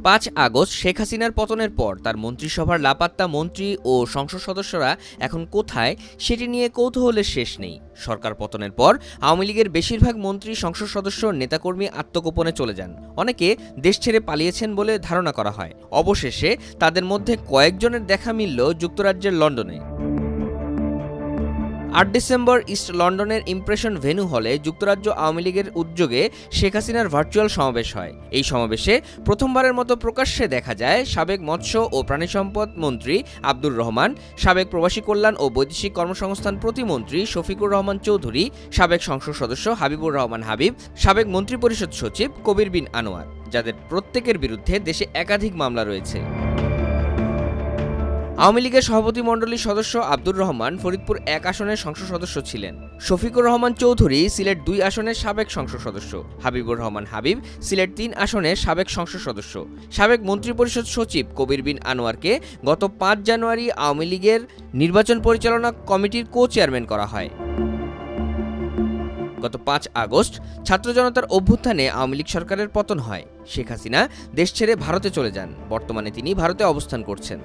5 August Sheikh হাসিনার পতনের পর তার মন্ত্রিসভার লাপাত্তা মন্ত্রী ও সংসদ সদস্যরা এখন কোথায় সেটি নিয়ে কৌতূহলের শেষ নেই। সরকার পতনের পর আওয়ামী লীগের বেশিরভাগ মন্ত্রী, সংসদ সদস্য, নেতাকর্মী আত্মগোপনে চলে যান। অনেকে দেশ ছেড়ে পালিয়েছেন বলে ধারণা করা হয়। অবশেষে তাদের মধ্যে কয়েকজনের দেখা মিলল যুক্তরাজ্যের লন্ডনে। 8 ডিসেম্বর ইস্ট লন্ডনের ইমপ্রেশন ভেন্যু হলে যুক্তরাজ্য আওয়ামী লীগের উদ্যোগে শেখ হাসিনার ভার্চুয়াল সমাবেশ হয়। এই সমাবেশে প্রথমবারের মতো প্রকাশ্যে দেখা যায় সাবেক মৎস্য ও প্রাণিসম্পদ মন্ত্রী আব্দুর রহমান, সাবেক প্রবাসী কল্যাণ ও বৈদেশিক কর্মসংস্থান প্রতিমন্ত্রী শফিকুর রহমান চৌধুরী, সাবেক সংসদ সদস্য হাবিবুর রহমান হাবিব, সাবেক মন্ত্রিপরিষদ সচিব কবির বিন আনোয়ার, যাদের প্রত্যেকের বিরুদ্ধে দেশে একাধিক মামলা রয়েছে। আওয়ামী লীগের সভাপতিমণ্ডলীর সদস্য আব্দুর রহমান ফরিদপুর 1 আসনের সংসদ সদস্য ছিলেন। শফিকুর রহমান চৌধুরী সিলেট 2 আসনের সাবেক সংসদ সদস্য, হাবিবুর রহমান হাবিব সিলেট 3 আসনের সাবেক সংসদ সদস্য। সাবেক মন্ত্রিপরিষদ সচিব কবির বিন আনোয়ারকে গত 5 জানুয়ারি আওয়ামী লীগের নির্বাচন পরিচালনা কমিটির কো-চেয়ারম্যান করা হয়। গত 5 আগস্ট ছাত্র জনতার অভ্যুত্থানে আওয়ামী লীগ সরকারের পতন হয়। শেখ হাসিনা দেশ ছেড়ে ভারতে চলে যান। বর্তমানে তিনি ভারতে অবস্থান করছেন।